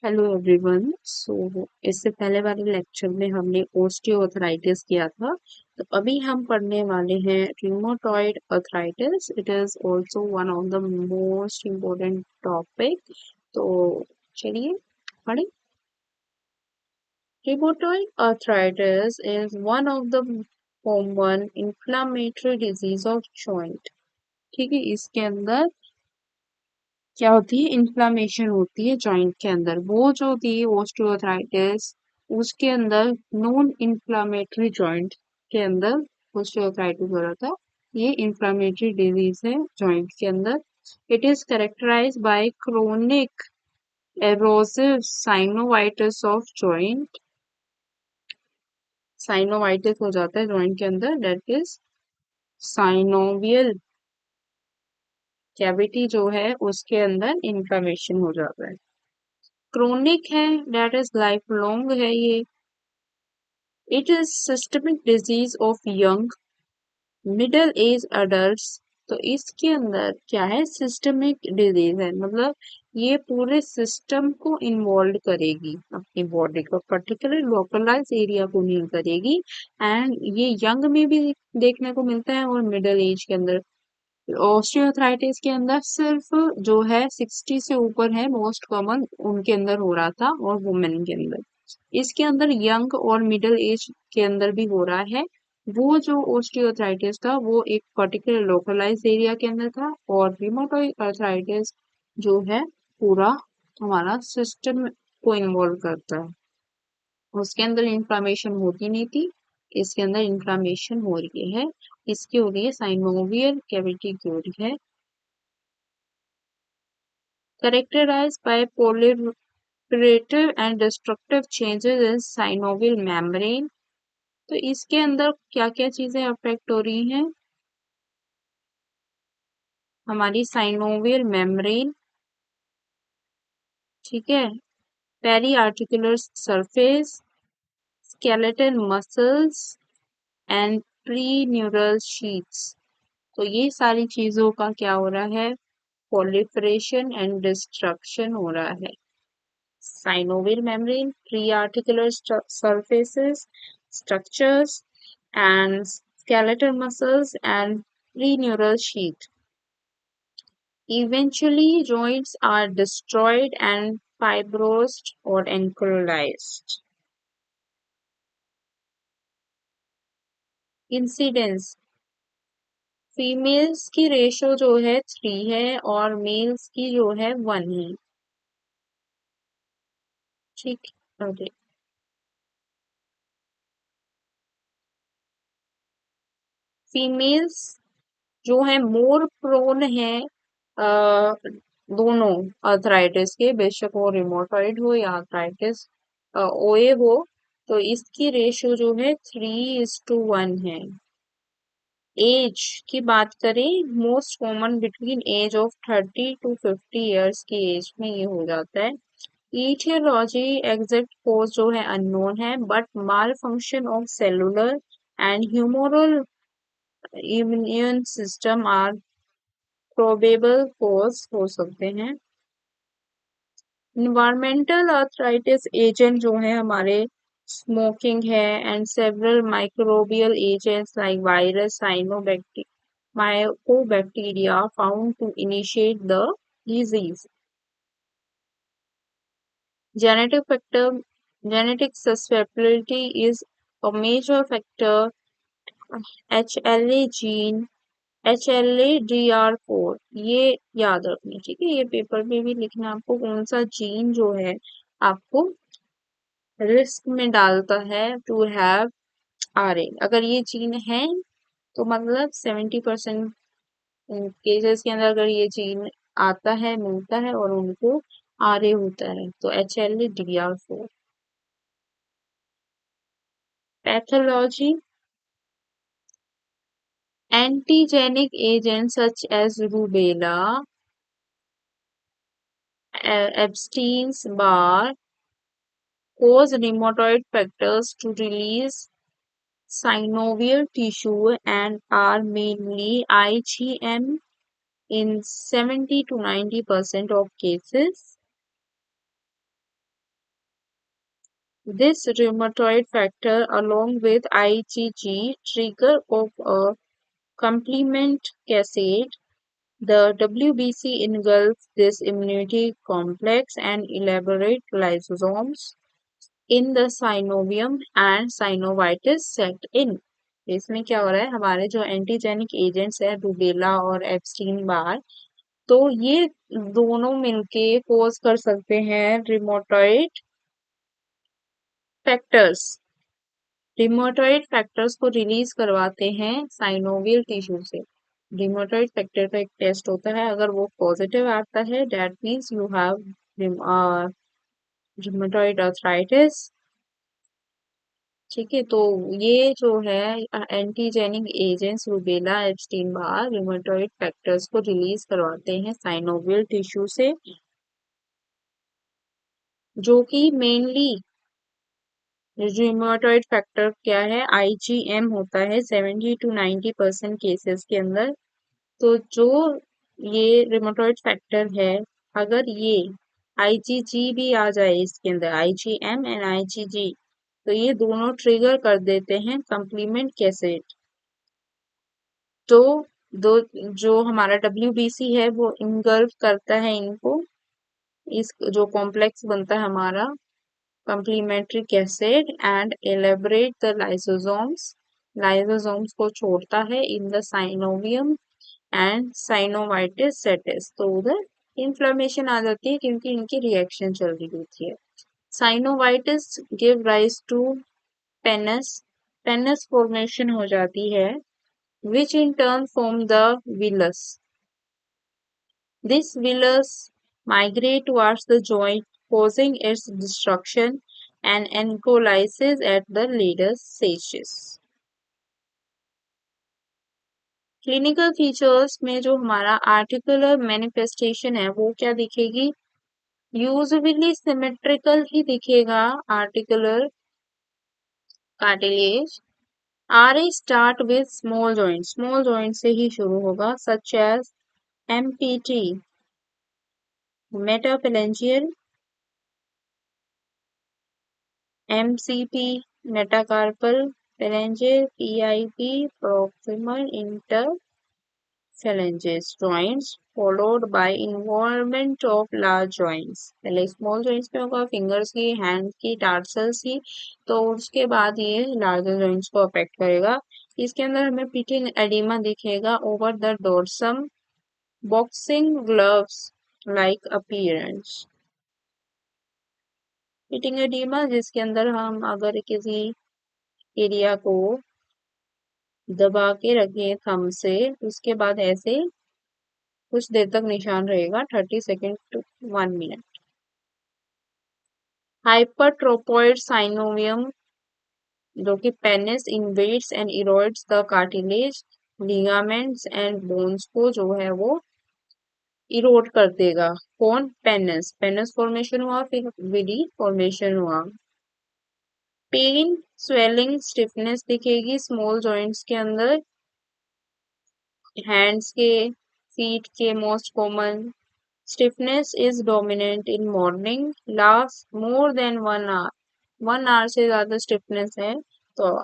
Hello everyone. इससे पहले वाले लेक्चर में हमने ओस्टियोआर्थराइटिस किया था। तो अभी हम पढ़ने वाले हैं rheumatoid arthritis. It is also one of the most important topic. तो चलिए पढ़ें। Rheumatoid arthritis is one of the common inflammatory disease of joint. ठीक है, इसके अंदर क्या होती है, इन्फ्लामेशन होती है जॉइंट के अंदर। वो जो थी ओस्टियोआर्थराइटिस, उसके अंदर नॉन इन्फ्लामेटरी जॉइंट के अंदर ओस्टियोआर्थराइटिस हो रहा था। ये इन्फ्लामेटरी डिजीज है जॉइंट के अंदर। It is characterize by chronic erosive synovitis of joint. Synovitis हो जाता है जॉइंट के अंदर, दैट इज साइनोवियल कैविटी जो है उसके अंदर इन्फ्लामेशन हो जाता है। क्रोनिक है, दैट इज लाइफ लॉन्ग है ये। It is systemic disease of young middle age adults. तो इसके अंदर क्या है, सिस्टमिक डिजीज है, मतलब ये पूरे सिस्टम को इन्वॉल्व करेगी, अपनी बॉडी को पर्टिकुलर लोकलाइज एरिया को नहीं करेगी। एंड ये यंग में भी देखने को मिलता है और मिडिल एज के अंदर। ऑस्टियोआर्थराइटिस के अंदर सिर्फ जो है 60 से ऊपर है मोस्ट कॉमन, उनके अंदर हो रहा था, और वुमेन के अंदर। इसके अंदर यंग और मिडिल एज के अंदर भी हो रहा है। वो जो ऑस्टियोआर्थराइटिस था वो एक पर्टिकुलर लोकलाइज एरिया के अंदर था, और रिमोटॉइड आर्थराइटिस जो है पूरा हमारा सिस्टम को इन्वॉल्व करता है। उसके अंदर इंफ्लामेशन होती नहीं थी, इसके अंदर इंफ्लामेशन हो रही है। इसकी हो रही है साइनोवियल कैविटी की हो रही है। Characterized by proliferative and destructive changes in synovial membrane। तो इसके अंदर क्या क्या चीजें अफेक्ट हो रही हैं, हमारी साइनोवियल मेम्ब्रेन, ठीक है, periarticular surface, skeletal muscles and pre neural sheets. तो ये सारी चीजों का क्या हो रहा है, proliferation and destruction हो रहा है। Synovial membrane, pre-articular surfaces, structures, and skeletal muscles and preneural sheath. Eventually, joints are destroyed and fibrosed or ankylosed. Incidence: females की रेशो जो है 3 है और मेल्स की जो है 1 है। ठीक, ओके। फीमेल्स जो है मोर प्रोन है दोनों आर्थराइटिस के, बेशक वो रिमोटॉइड हो या आर्थराइटिस ओए हो। तो इसकी रेशियो जो है 3:1 है। एज की बात करें, most common between age of 30 to 50 years की एज में ये हो जाता है। ईटियोलॉजी एग्जैक्ट कोज जो है अननोन है, but malfunction of cellular and humoral immune system are probable cause हो सकते हैं। इन्वायरमेंटल आर्थराइटिस एजेंट जो है हमारे, स्मोकिंग है and several microbial agents like virus, mycobacteria found to initiate the disease. Genetic factor, genetic susceptibility is a major factor. HLA gene, HLA-DR4, ये याद रखनी, ठीक है। ये पेपर में भी लिखना आपको, कौन सा जीन जो है आपको रिस्क में डालता है टू हैव आरए। अगर ये जीन है तो मतलब 70% केसेस के अंदर अगर ये जीन आता है, मिलता है और उनको आरए होता है, तो HLA-DR4। Pathology: antigenic agents such as rubella, Epstein-Barr cause rheumatoid factors to release synovial tissue and are mainly IgM in 70 to 90% of cases. This rheumatoid factor, along with IgG, trigger of a complement cascade. The WBC engulfs this immunity complex and elaborate lysosomes in the synovium and synovitis set in. इसमें क्या हो रहा है, हमारे जो antigenic agents है rubella और Epstein बार, तो ये दोनों मिलके कोज कर सकते हैं रिमोटॉइड फैक्टर्स। रिमोटॉइड फैक्टर्स को रिलीज करवाते हैं साइनोवियल टिश्यू से। रिमोटॉइड फैक्टर का एक टेस्ट होता है, अगर वो पॉजिटिव आता है that means you have rheumatoid arthritis. ठीक है, तो ये जो है एंटीजेनिक एजेंट्स रूबेला एप्स्टीन बार रिमोटॉइड फैक्टर्स को रिलीज करवाते हैं साइनोवियल टिश्यू से, जो कि मेनली रिमोटॉइड फैक्टर क्या है, आईजीएम होता है 70 to 90% केसेस के अंदर। तो जो ये रिमोटॉइड फैक्टर है, अगर ये आईजीजी भी आ जाए इसके अंदर, आईजीएम एंड आईजीजी, तो ये दोनों ट्रिगर कर देते हैं कंप्लीमेंट कैसेड। तो दो जो हमारा डब्ल्यूबीसी है वो इनगल्फ करता है इनको, इस जो कॉम्प्लेक्स बनता है हमारा complementary cascade and elaborate the lysosomes, lysosomes को छोड़ता है in the synovium and synovitis setis। तो उधर इन्फ्लेमेशन आ जाती है क्योंकि इनकी रिएक्शन चल रही होती है। Synovitis give rise to pannus, pannus formation हो जाती है which in turn form the villus। This villus migrate towards the joint, causing its destruction and ankylosis at the later stages। Clinical features में जो हमारा आर्टिकुलर मैनिफेस्टेशन है वो क्या दिखेगी, यूजुअली सिमेट्रिकल ही दिखेगा articular cartilage. RA start with small joint से ही शुरू होगा, such as MPT metaphalangeal, MCP metacarpal phalanges, PIP proximal interphalangeal joints, followed by involvement of large joints। पहले स्मॉल जॉइंट्स में होगा, फिंगर्स की, हैंड की, टार्सल्स की, तो उसके बाद ये लार्जर जॉइंट्स को अफेक्ट करेगा। इसके अंदर हमें पिटिंग एडिमा दिखेगा over the dorsum, boxing gloves like appearance. Pitting oedema जिसके अंदर हम अगर किसी एरिया को दबा के रखें थंब से, उसके बाद ऐसे कुछ देर तक निशान रहेगा, 30 सेकेंड to 1 मिनट। हाइपरट्रोपॉइड साइनोवियम जो कि penis invades and erodes the cartilage, ligaments and bones को जो है वो इरोड कर देगा। कौन, पेनिस, पेनिस फॉर्मेशन हुआ, फिर विडी फॉर्मेशन हुआ। पेन, स्वेलिंग, स्टिफनेस दिखेगी स्मॉल जॉइंट्स के अंदर, हैंड्स के, फीट के most common. Stiffness is dominant in morning, last more than 1 hour, 1 hour से ज्यादा स्टिफनेस है तो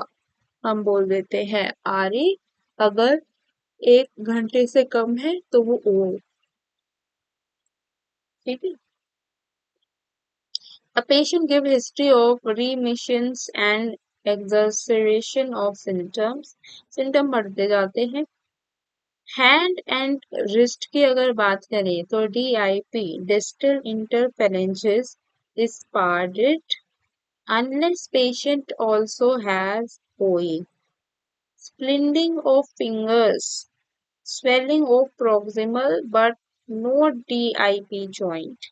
हम बोल देते हैं आरी। अगर 1 घंटे से कम है तो वो ओ। ठीक है। A patient give history of remissions and exacerbation of symptoms, symptom बढ़ते जाते हैं। हैंड एंड रिस्ट की अगर बात करें तो DIP distal interphalanges is parted unless patient also has OE, splintering of fingers, swelling of proximal but no DIP joint।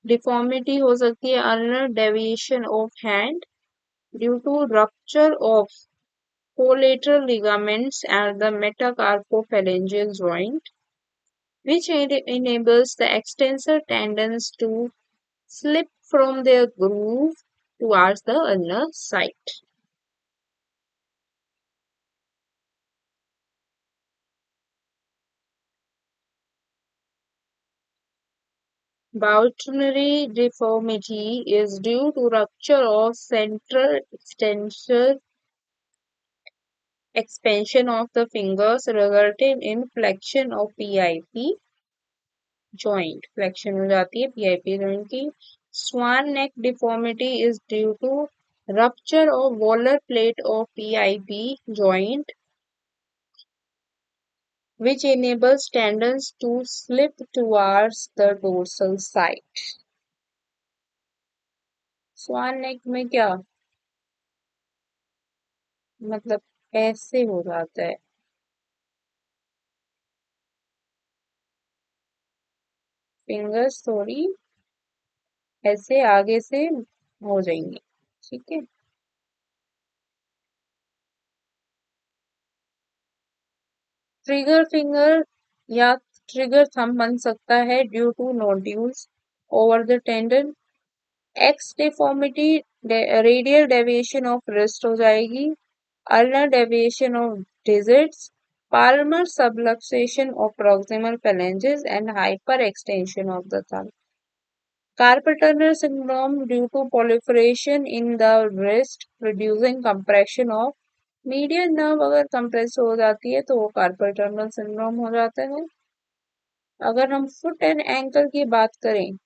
Deformity हो सकती है ulnar deviation of hand due to rupture of collateral ligaments at the metacarpophalangeal joint, which enables the extensor tendons to slip from their groove towards the ulnar site। Boutonary deformity is due to rupture of central extensor expansion of the fingers resulting in flexion of PIP joint. Flexion हो जाती है PIP joint की. Swan neck deformity is due to rupture of volar plate of PIP joint which enables tendons to slip towards the dorsal side. स्वान नेक में क्या मतलब ऐसे हो जाता है. फिंगर्स थोड़ी ऐसे आगे से हो जाएंगे. ठीक है. ट्रिगर फिंगर या ट्रिगर थंब बन सकता है due to nodules over the tendon. X deformity radial deviation of wrist हो जाएगी. Ulnar deviation of digits. palmar subluxation of proximal phalanges and hyperextension of the thumb. Carpal tunnel syndrome due to proliferation in the wrist producing compression of median nerve. अगर compress हो जाती है तो वो carpal tunnel syndrome हो जाता है. अगर हम फुट एंड एंकल की बात करें,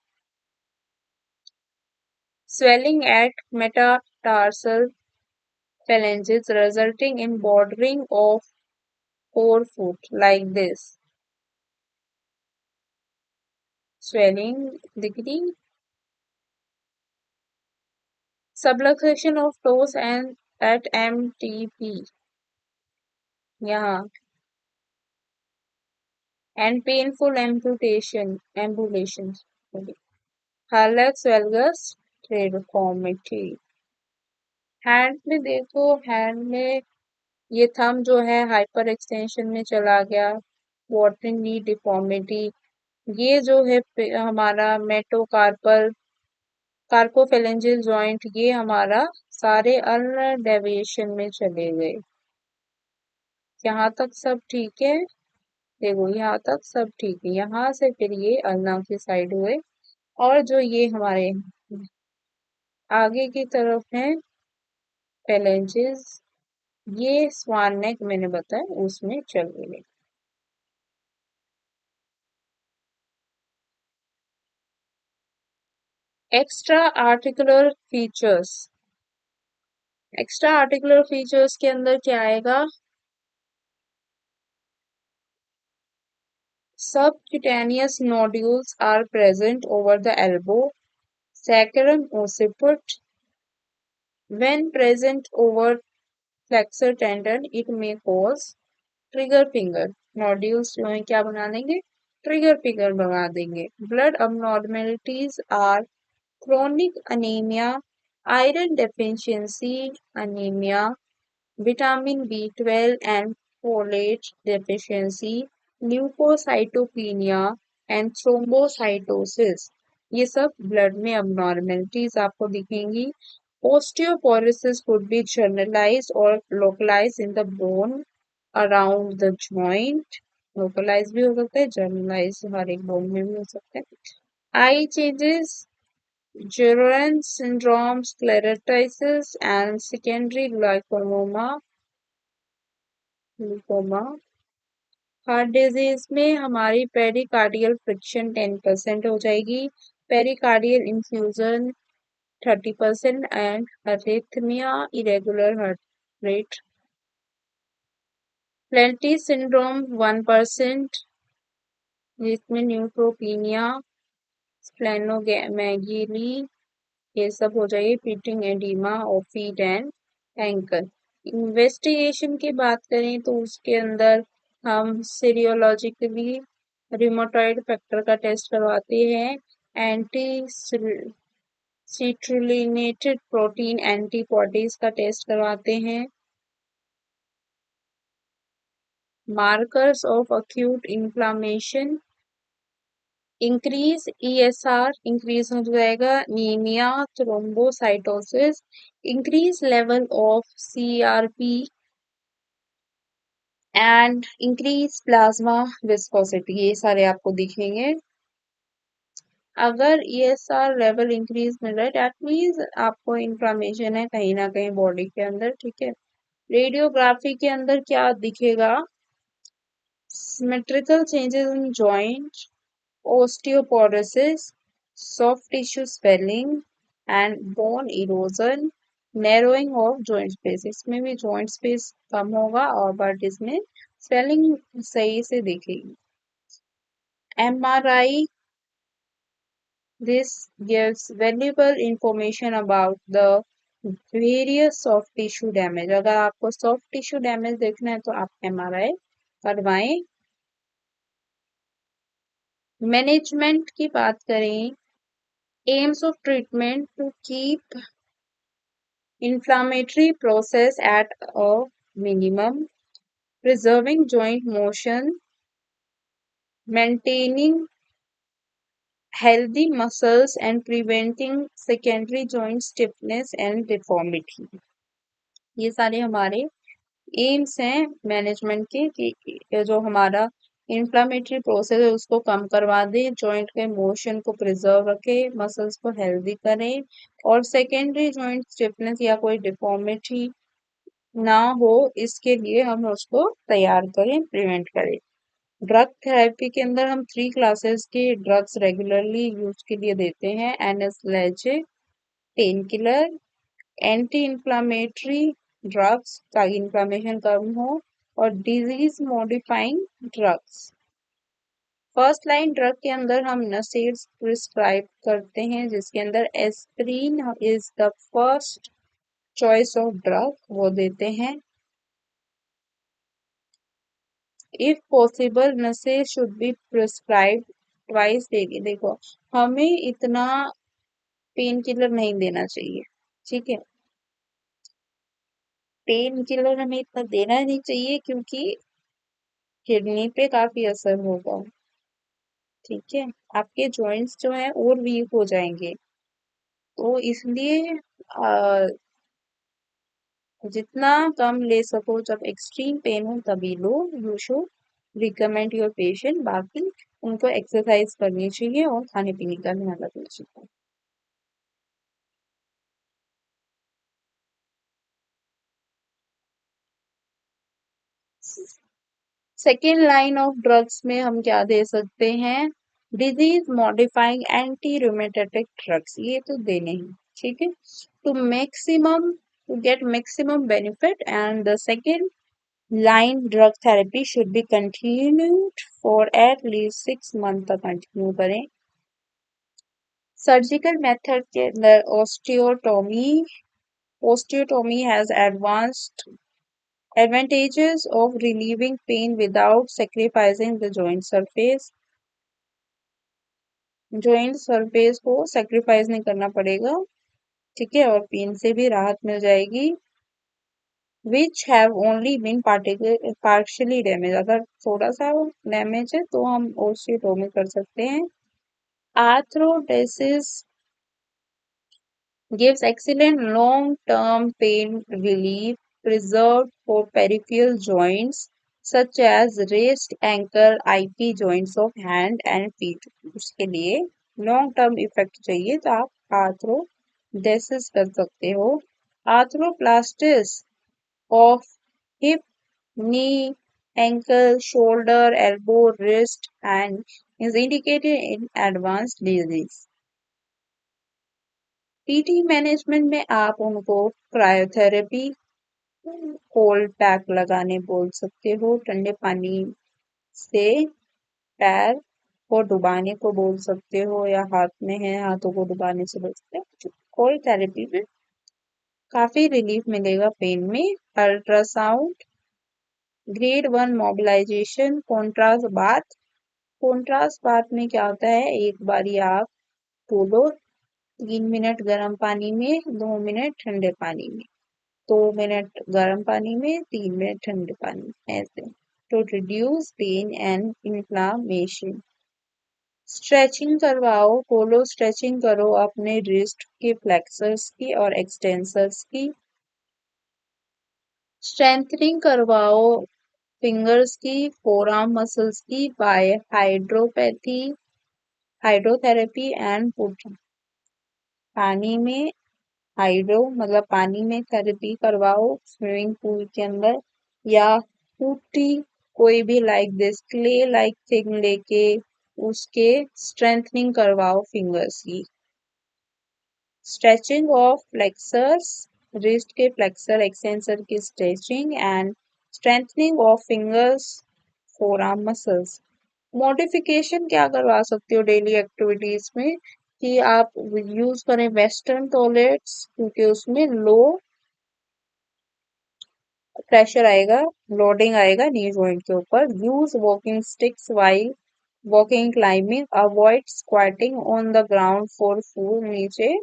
swelling at metatarsal phalanges resulting in bordering of forefoot like this. Swelling दिख रही. Subluxation of toes and at MTP यहाँ and painful ambulation. Hallux valgus deformity. Hand में देखो, हैंड में ये थंब जो है हाइपर एक्सटेंशन में चला गया. वॉटन नी डिफॉर्मिटी. ये जो है हमारा मेटोकार्पल कार्पोफेलेंजियल जॉइंट ये हमारा सारे अल्नर डेविएशन में चले गए. यहाँ तक सब ठीक है. देखो यहाँ तक सब ठीक है. यहाँ से फिर ये अल्ना की साइड हुए और जो ये हमारे आगे की तरफ है फेलेंजेस ये स्वान नेक मैंने बताया उसमें चल गए. Extra articular features. Extra articular features के अंदर क्या आएगा? Subcutaneous nodules are present over the elbow, sacrum occiput. When present over flexor tendon, it may cause trigger finger. Nodules जो है क्या बना देंगे? ट्रिगर फिंगर बना देंगे. Blood abnormalities are chronic anemia, iron deficiency anemia, vitamin B12 and folate deficiency, leucocytopenia and thrombocytosis. ये सब blood में abnormalities आपको दिखेंगी. Osteoporosis could be generalized or localized in the bone around the joint. Localized भी हो सकता है, generalized हर एक bone में भी हो सकता है. Eye changes, Gerowen syndrome, sclerosis and secondary glaucoma. Heart disease में हमारी पेरिकार्डियल फ्रिक्शन 10% हो जाएगी. Pericardial infusion 30% and arrhythmia irregular heart rate. Plenty syndrome 1% जिसमें न्यूट्रोपीनिया स्प्लेनोमेगेली ये सब हो जाएगी. Pitting oedema of feet and ankle. Investigation की बात करें तो उसके अंदर हम सीरियोलॉजिकली रिमोटॉइड फैक्टर का टेस्ट करवाते हैं. एंटी सिट्रुलिनेटेड प्रोटीन एंटीबॉडीज का टेस्ट करवाते हैं. Markers of acute inflammation increase ESR increase हो जाएगा. नीमिया thrombocytosis increase level of CRP and increase plasma viscosity. ये सारे आपको दिखेंगे. अगर ESR लेवल इंक्रीज मिल रहा है दैट मीन्स आपको इन्फ्लामेशन है कहीं ना कहीं बॉडी के अंदर, ठीक है। रेडियोग्राफी के अंदर क्या दिखेगा? Symmetrical changes in joint, osteoporosis, soft tissue swelling and bone erosion, narrowing of joint space। इसमें भी joint space कम होगा और बट इसमें swelling सही से दिखेगी। MRI, this gives valuable information about the various soft tissue damage। अगर आपको soft tissue damage देखना है तो आप MRI करवाएं। मैनेजमेंट की बात करें, aims of treatment to keep inflammatory process at a minimum, preserving joint motion, maintaining healthy muscles and preventing secondary joint stiffness and deformity। ये सारे हमारे एम्स हैं मैनेजमेंट के कि जो हमारा इन्फ्लामेटरी प्रोसेस है उसको कम करवा दे, जॉइंट के मोशन को प्रिजर्व रखे, मसल्स को हेल्दी करें और सेकेंडरी जॉइंट स्टिफनेस या कोई डिफॉर्मिटी ना हो, इसके लिए हम उसको तैयार करें, प्रिवेंट करें। ड्रग थेरेपी के अंदर हम 3 क्लासेस के ड्रग्स रेगुलरली यूज के लिए देते हैं। Analgesic, pain killer, anti inflammatory drugs ताकि इंफ्लामेशन कम हो और disease modifying drugs. First line drug के अंदर हम नसेड्स प्रिस्क्राइब करते हैं जिसके अंदर aspirin is the first choice of drug, वो देते हैं। If possible NSAIDs should be prescribe twice daily. देखो हमें इतना पेन किलर नहीं देना चाहिए, ठीक है। पेन किलर हमें इतना देना नहीं चाहिए क्योंकि किडनी पे काफी असर होगा, ठीक है। आपके जॉइंट्स जो है और वीक हो जाएंगे, तो इसलिए जितना कम ले सको, जब एक्सट्रीम पेन हो तभी लो। You should recommend your patient. बाकी उनको एक्सरसाइज करनी चाहिए और खाने पीने का ध्यान रखना चाहिए। सेकेंड लाइन ऑफ ड्रग्स में हम क्या दे सकते हैं? Disease modifying anti rheumatic drugs, ये तो देने ही, ठीक है। To get maximum benefit and the second line drug therapy should be continued for at least 6 months तक कंटिन्यू करें। सर्जिकल मेथड के अंदर osteotomy has advanced advantages of relieving pain without sacrificing the joint surface। Joint surface को sacrifice नहीं करना पड़ेगा, ठीक है, और पेन से भी राहत मिल जाएगी। which have only been partially damaged। अगर थोड़ा सा डैमेज है तो हम ओस्टियोटोमी कर सकते हैं। Arthrodesis gives excellent long-term pain relief, preserved for peripheral joints such as wrist, ankle, IP joints of hand and feet। उसके लिए लॉन्ग टर्म इफेक्ट चाहिए तो आप आर्थ्रोडेसिस कर सकते हो। आर्थ्रोप्लास्टिस of hip, knee, ankle, shoulder, elbow, wrist and is indicated in advanced disease। PT management में आप उनको क्रायोथेरेपी, कोल्ड पैक लगाने बोल सकते हो, ठंडे पानी से पैर को डुबाने को बोल सकते हो या हाथ में है हाथों को डुबाने से बोल सकते हो। कोल्ड थेरेपी में काफी रिलीफ मिलेगा पेन में। Ultrasound, grade 1 mobilisation, contrast bath में क्या होता है, एक बारी आप बोलो 3 मिनट गर्म पानी में, 2 मिनट ठंडे पानी में, 2 मिनट गर्म पानी में, 3 मिनट ठंडे पानी में, ऐसे to reduce pain and inflammation. Stretching करवाओ, बोलो स्ट्रेचिंग करो अपने रिस्ट के फ्लेक्सर्स की और एक्सटेंसर्स की। स्ट्रेंथनिंग करवाओ फिंगर्स की, फोरआर्म मसल्स की by hydropathy, hydrotherapy and putting. पानी में हाइड्रो मतलब पानी में थेरेपी करवाओ स्विमिंग पूल के अंदर, या पुट्टी कोई भी like this clay like thing लेके उसके स्ट्रेंथनिंग करवाओ फिंगर्स की। स्ट्रेचिंग ऑफ फ्लेक्सर्स, रिस्ट के फ्लेक्सर एक्सटेंसर की stretching and strengthening of fingers forearm muscles. Modification क्या करवा सकते हो डेली एक्टिविटीज में कि आप यूज करें वेस्टर्न टॉयलेट्स, क्योंकि उसमें लो प्रेशर आएगा, लोडिंग आएगा नी जॉइंट के ऊपर। Use walking sticks while walking climbing, avoid squatting on the ground for food, नीचे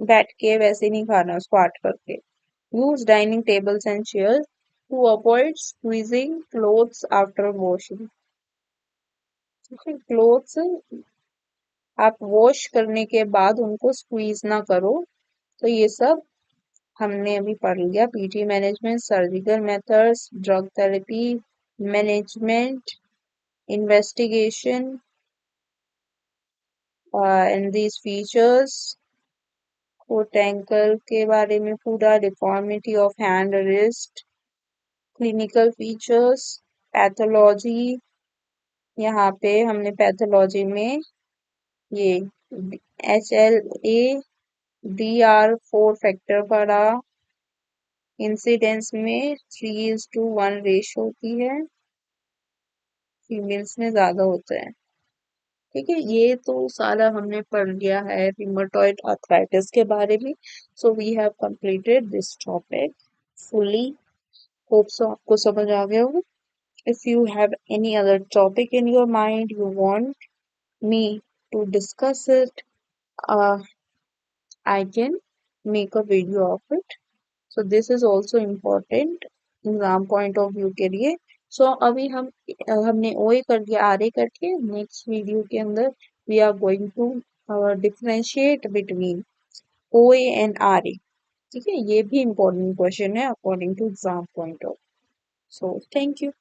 बैठ के वैसे नहीं खाना स्क्वाट करके। Use dining tables and chairs to avoid squeezing clothes after washing. Clothes आप वॉश करने के बाद उनको स्क्वीज ना करो। तो ये सब हमने अभी पढ़ लिया। PT management, surgical methods, drug therapy management, investigation and these features, foot ankle के बारे में पूरा, deformity of hand wrist, clinical features, pathology. यहाँ पे हमने पैथोलॉजी में ये HLA-DR4 फैक्टर पढ़ा। इंसिडेंस में 3:1 रेशो होती है, फीमेल्स में ज्यादा होता है। ठीक है, ये तो सारा हमने पढ़ लिया है रिमेटॉइड आर्थराइटिस के बारे में। So we have completed this topic fully. Hope so आपको समझ आ गया होगा। If you have any other topic in your mind you want me to discuss it, I can make a video of it. So this is also important exam point of view के लिए। सो अभी हमने ओए कर दिया, R A करके next video के अंदर we are going to differentiate between OA and R A. ठीक है, ये भी इम्पोर्टेंट क्वेश्चन है according to exam point of. So thank you,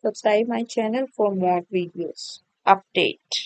subscribe my channel for more videos update।